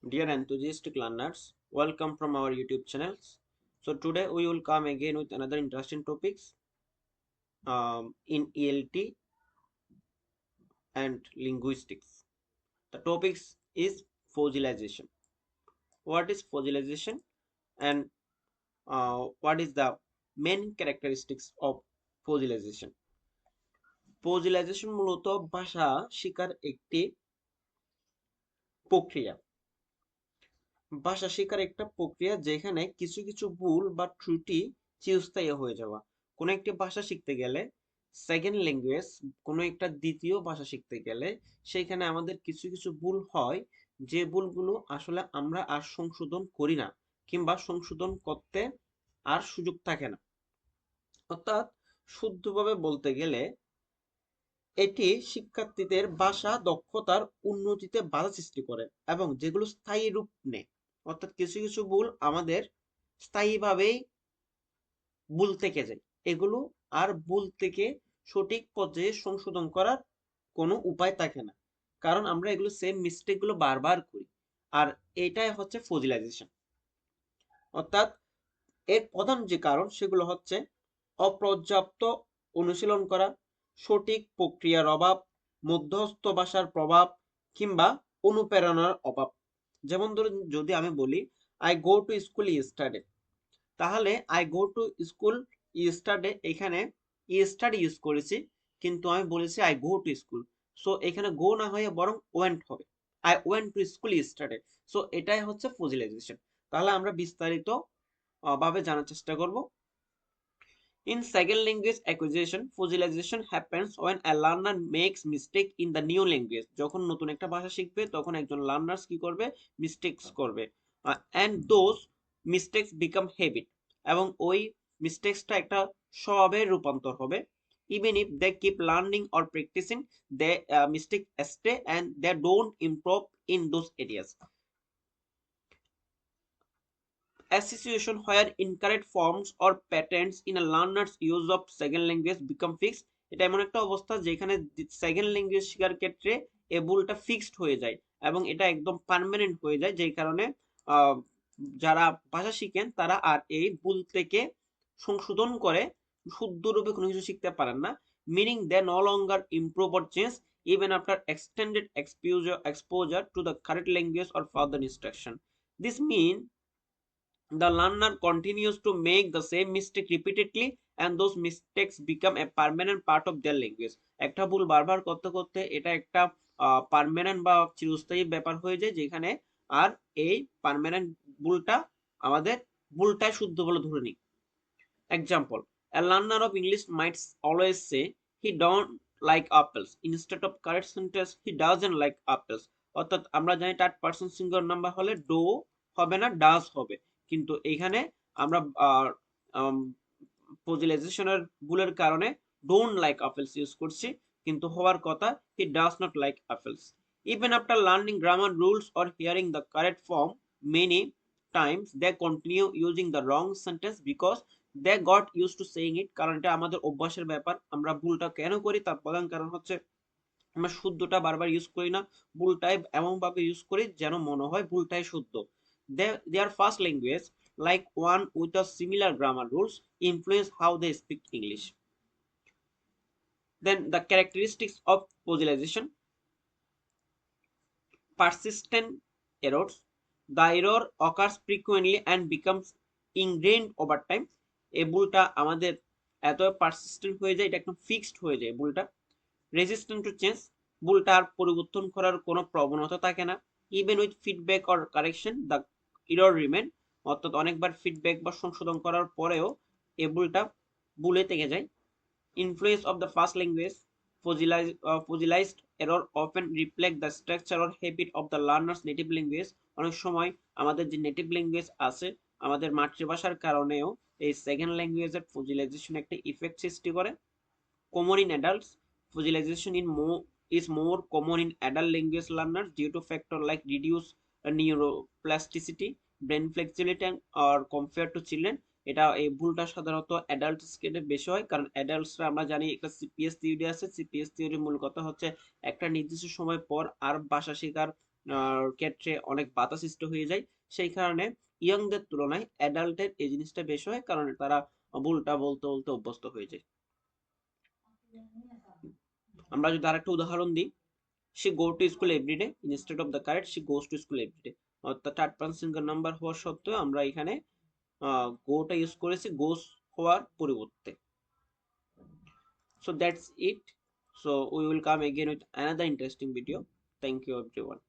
Dear enthusiastic learners, welcome from our YouTube channels. So today we will come again with another interesting topics in ELT and linguistics. The topics is fossilization. What is fossilization and what is the main characteristics of fossilization? Fossilization মূলত ভাষা শিকার একটি প্রক্রিয়া। ভাষা শেখার একটা প্রক্রিয়া যেখানে কিছু কিছু ভুল বা ত্রুটি চিরস্থায়ী হয়ে যাওয়া। কোনো একটি ভাষা শিখতে গেলে সেকেন্ড ল্যাঙ্গুয়েজ, কোনো একটা দ্বিতীয় ভাষা শিখতে গেলে সেখানে আমাদের কিছু কিছু ভুল হয়, যে ভুলগুলো আসলে আমরা আর সংশোধন করি না কিংবা সংশোধন করতে আর সুযোগ থাকে না। অর্থাৎ শুদ্ধভাবে বলতে গেলে এটি শিক্ষার্থীদের ভাষা দক্ষতার উন্নতিতে বাধা সৃষ্টি করে এবং যেগুলো স্থায়ী রূপ নেয়। অর্থাৎ কিছু কিছু ভুল আমাদের স্থায়ীভাবেই ভুল থেকে যায়, এগুলো আর ভুল থেকে সঠিক পর্যায়ে সংশোধন করার কোনো উপায় থাকে না, কারণ আমরা এগুলো সেম মিস্টেক গুলো বারবার করি। আর এটাই হচ্ছে ফজিলাইজেশন। অর্থাৎ এর প্রধান যে কারণ সেগুলো হচ্ছে অপর্যাপ্ত অনুশীলন করা, সঠিক প্রক্রিয়ার অভাব, মধ্যস্থ ভাষার প্রভাব কিংবা অনুপ্রেরণার অভাব। যেমন ধরুন, যদি আমি বলি I go to school yesterday, তাহলে I go to school yesterday, এখানে ইয়েস্টারডে ইউজ করেছি কিন্তু আমি বলেছি I go to school. So এখানে গো না হয়ে বরং ওয়েন্ট হবে, I went to school yesterday. So এটাই হচ্ছে ফজিলাইজেশন। তাহলে আমরা বিস্তারিত ভাবে জানার চেষ্টা করব। In second language acquisition, fossilization happens when a learner makes mistake in the new language. যখন নতুন একটা ভাষা শিখবে তখন একজন লার্নার্স কি করবে, মিস্টেকস করবে, and those mistakes become habit, এবং ওই মিস্টেকসটা একটা স্বভাবের রূপান্তর হবে। Even if they keep learning or practicing, they mistake stay and they don't improve in those areas. A situation where incorrect forms or patterns in a learner's use of second language become fixed. এটা এমন একটা অবস্থা যেখানে second language শেখার ক্ষেত্রে এ ভুলটা fixed হয়ে যায় এবং এটা একদম পার্মানেন্ট হয়ে যায়, যেই কারণে আহ, যারা ভাষা শিখেন তারা আর এই ভুল থেকে সংশোধন করে শুদ্ধরূপে কোনো কিছু শিখতে পারেন না। Meaning they no longer improve or change even after extended exposure to the correct language or further instruction. This mean the learner continues to make the same mistake repeatedly and those mistakes become a permanent part of their language. একটা ভুল বারবার করতে করতে এটা একটা permanent বা চিরস্থায়ী ব্যাপার হয়ে যায়, যেখানে আর এই পার্মানেন্ট ভুলটা আমাদের ভুলটাই শুদ্ধ বলে ধরে নিই। Example: a learner of English might always say he don't like apples instead of correct sentence he doesn't like apples. অর্থাৎ আমরা জানি থার্ড পারসন সিঙ্গুলার নাম্বার হলে ডো হবে না, ডাজ হবে, কিন্তু এখানে আমরা পজিলাইজেশনের ভুলের কারণে ডোন্ট লাইক apples ইউজ করছি, কিন্তু হওয়ার কথা he does not like apples. Even after learning grammar rules or hearing the correct form many times, they continue using the wrong sentence because they got used to saying it. কারণ এটা আমাদের অভ্যাসের ব্যাপার। আমরা ভুলটা কেন করি তার প্রধান কারণ হচ্ছে আমরা শুদ্ধটা বারবার ইউজ করি না, ভুলটাই এমন ভাবে ইউজ করি যেন মনে হয় ভুলটাই শুদ্ধ। Their first language, like one with a similar grammar rules, influence how they speak English. Then the characteristics of fossilization: persistent errors. The error occurs frequently and becomes ingrained over time. এই ভুলটা আমাদের এত persistent হয়ে যায়, এটা একদম fixed হয়ে যায় ভুলটা। রেজিস্ট্যান্ট টু চেঞ্জ, ভুলটা আর পরিবর্তন করার কোনো প্রবণতা থাকে না। Even with feedback or correction the error remain, অর্থাৎ অনেকবার ফিডব্যাক বা সংশোধন করার পরেও এই ভুলটা ভুলে থেকে যায়। Influence of the first language: fossilized error often reflect the structure or habit of the learner's native language. অনেক সময় আমাদের যে নেটিভ ল্যাঙ্গুয়েজ আছে, আমাদের মাতৃভাষার কারণেও এই সেকেন্ড ল্যাঙ্গুয়েজের ফজিলাইজেশন একটা ইফেক্ট সৃষ্টি করে। Common in adults, fossilization is more common in adult language learners due to factors like reduced neuroplasticity, brain flexibility, or compared to children. এটা এই ভুলটা সাধারণত অ্যাডাল্ট স্কেলে বেশি হয়, কারণ অ্যাডাল্টসরা আমরা জানি একটা সিপিএস থিওরি আছে। সিপিএস থিওরির মূল কথা হচ্ছে একটা নির্দিষ্ট সময় পর আর ভাষা শেখার ক্ষেত্রে অনেক বাধা সৃষ্টি হয়ে যায়। সেই কারণে ইয়ংদের তুলনায় অ্যাডাল্টের এই জিনিসটা বেশি হয়, কারণ তারা ভুলটা বলতে বলতে অভ্যস্ত হয়ে যায়। আমরা যদি আরেকটা উদাহরণ দিই, she go to school every day instead of the correct she goes to school every day, অর্থাৎ থার্ড পারসন সিঙ্গুলার নাম্বার হওয়ার সত্ত্বেও আমরা এখানে গোটা ইউজ করেছি গোস হওয়ার পরিবর্তে। So that's it. So we will come again with another interesting video. Thank you everyone.